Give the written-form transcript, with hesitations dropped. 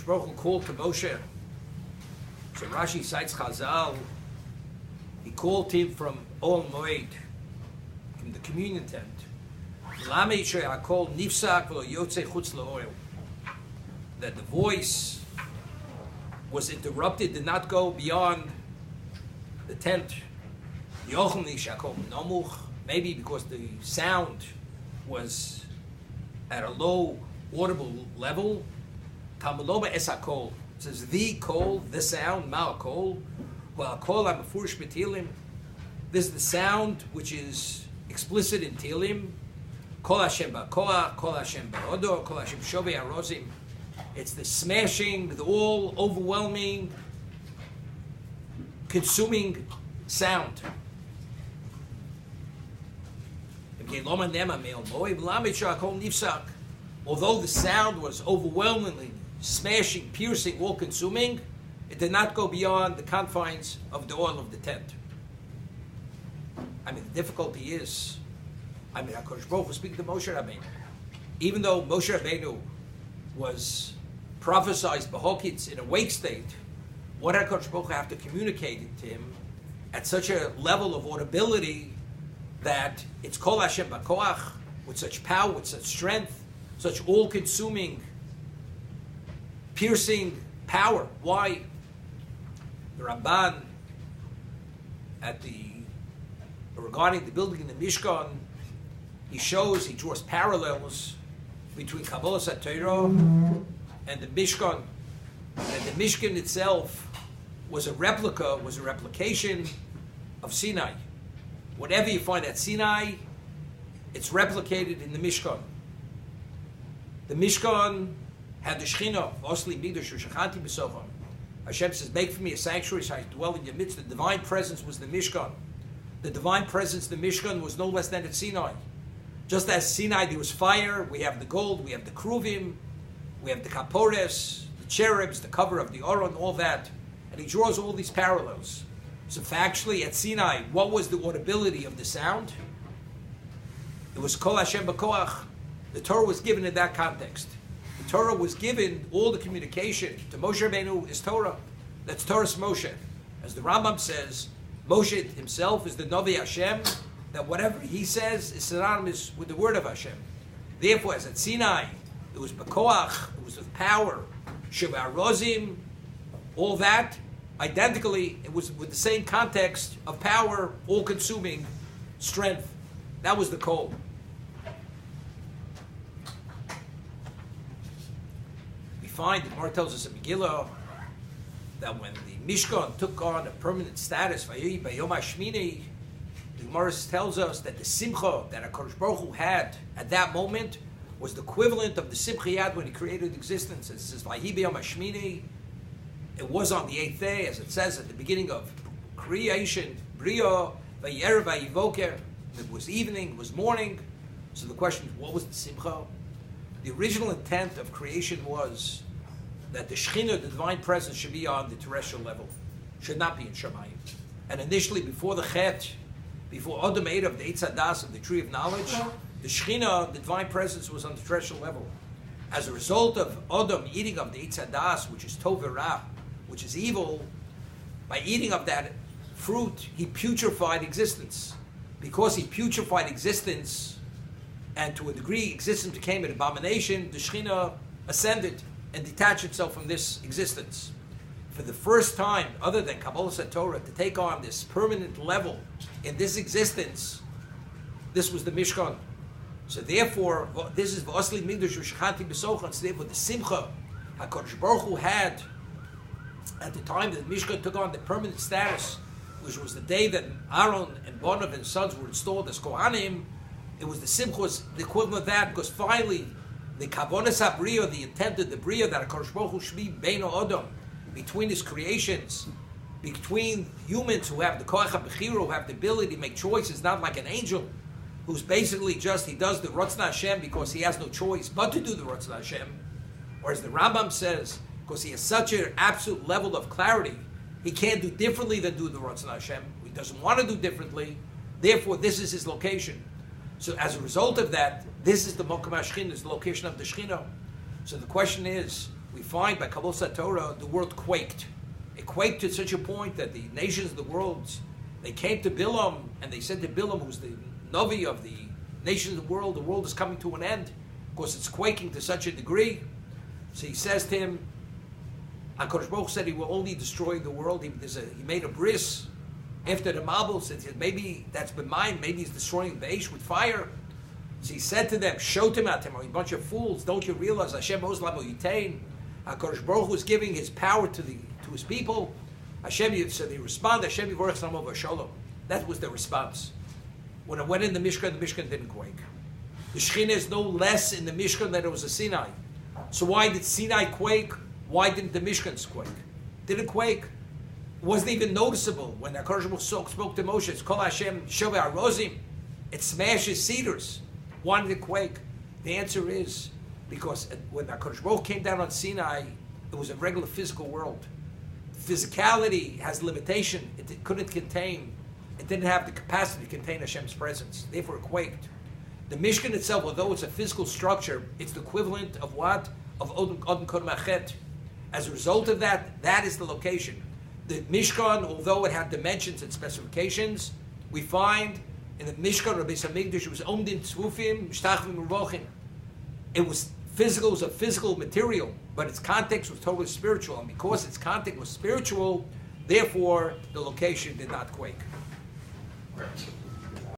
Baruch Hu called to Moshe. So Rashi cites Chazal. He called him from Ol Moed, from the communion tent. That the voice was interrupted, did not go beyond the tent. Maybe because the sound was at a low audible level. It says the kol, the sound, mal kol. Well, kol amafurish b'tilim. This is the sound which is explicit in Tilim. Kol Hashem ba'koach, kol Hashem ba'odo, kol Hashem shovei arozim. It's the smashing, the all overwhelming, consuming sound. Although the sound was overwhelmingly smashing, piercing, all consuming, it did not go beyond the confines of the oil of the tent. I mean, the difficulty is, HaKadosh Baruch Hu speaking to Moshe Rabbeinu. Even though Moshe Rabbeinu was prophesied B'Hokitz in a wake state, what did HaKadosh Baruch Hu have to communicate to him at such a level of audibility that it's Kol Hashem B'Koach, with such power, with such strength, such all-consuming, piercing power. Why? The Ramban, regarding the building in the Mishkan, he draws parallels between Kabbalah Torah and the Mishkan. And the Mishkan itself was a replication of Sinai. Whatever you find at Sinai, it's replicated in the Mishkan. The Mishkan had the Shechina, Osli Migdash Shachanti B'Socham. Hashem says, make for me a sanctuary so I dwell in your midst. The divine presence was the Mishkan. The divine presence, the Mishkan, was no less than at Sinai. Just as Sinai, there was fire, we have the gold, we have the Kruvim, we have the Kapores, the cherubs, the cover of the Aron, all that. And he draws all these parallels. So factually, at Sinai, what was the audibility of the sound? It was Kol Hashem B'Koach. The Torah was given in that context. The Torah was given, all the communication to Moshe Rabbeinu is Torah. That's Torah's Moshe. As the Rambam says, Moshe himself is the Novi Hashem, that whatever he says is synonymous with the word of Hashem. Therefore, as at Sinai, it was B'Koach, it was with power, Sheva Rozim, all that, identically, it was with the same context of power, all-consuming strength. That was the Kol. We find, the Gemara tells us in Megillah, that when the Mishkan took on a permanent status, Vayoyi Bayom HaShmini, the Gemara tells us that the Simcha that HaKadosh Baruch Hu had at that moment was the equivalent of the Simcha he had when he created existence. It says, Vayoyi Bayom HaShmini. It was on the 8th day, as it says at the beginning of creation, Bria, Vayer Vayivoker. It was evening, it was morning. So the question is, what was the Simcha? The original intent of creation was that the Shekhinah, the divine presence, should be on the terrestrial level, should not be in Shamayim. And initially, before the Chet, before Adam ate of the Eitz Hadas, of the tree of knowledge, the Shekhinah, the divine presence, was on the terrestrial level. As a result of Adam eating of the Eitz Hadas, which is Tov Ra, which is evil, by eating of that fruit, he putrefied existence. Because he putrefied existence, and to a degree existence became an abomination, the Shekhinah ascended and detached itself from this existence. For the first time, other than Kabbalah Torah, to take on this permanent level in this existence, this was the Mishkan. So therefore, this is V'osli Migdash V'Shachanti B'Socham. So therefore, the Simcha HaKadosh Baruch Hu had at the time that Mishkan took on the permanent status, which was the day that Aaron and Bonav and sons were installed as Kohanim, it was the Simcha, was the equivalent of that, because finally, the Kavonas HaBriya, the intent of the Briya, that HaKadosh Baruch Hu should be Beino Adam, between his creations, between humans who have the Koach HaBechira, who have the ability to make choices, not like an angel, who's basically just, he does the Ratzon Hashem because he has no choice but to do the Ratzon Hashem. Or as the Rambam says, because he has such an absolute level of clarity, he can't do differently than do the Ratzon Hashem. He doesn't want to do differently. Therefore, this is his location. So as a result of that, this is the Mokum HaShechinah, is the location of the Shekhinah. So the question is, we find by Kabbalah Torah the world quaked. It quaked to such a point that the nations of the world, they came to Bilam and they said to Bilam, who's the Navi of the nations of the world is coming to an end. Of course, it's quaking to such a degree. So he says to him, HaKadosh Baruch said he will only destroy the world. He made a bris after the Mabul, said maybe that's been mine, maybe he's destroying the Eish with fire. So he said to them, Shotim, are you a bunch of fools? Don't you realize Hashem Ozlam Yitain? HaKadosh Baruch Hu is giving his power to his people. Hashem, so they respond, Hashem Yivorech Samo V'Shalom. That was the response. When it went in the Mishkan didn't quake. The Shekhinah is no less in the Mishkan than it was a Sinai. So why did Sinai quake? Why didn't the Mishkans quake? Didn't quake. It wasn't even noticeable when the HaKadosh Baruch Hu spoke to Moshe. It's Kol Hashem Shovei Arozim. It smashes cedars. Why did it quake? The answer is because when the HaKadosh Baruch Hu came down on Sinai, it was a regular physical world. Physicality has limitation. It didn't have the capacity to contain Hashem's presence. Therefore it quaked. The Mishkan itself, although it's a physical structure, it's the equivalent of what? Of Odin Kod Machet. As a result of that, that is the location. The Mishkan, although it had dimensions and specifications, we find in the Mishkan or Beis HaMikdash, it was Omdin Tzvufim, Mishtachvim Ruvochim. It was physical, it was a physical material, but its context was totally spiritual. And because its context was spiritual, therefore the location did not quake.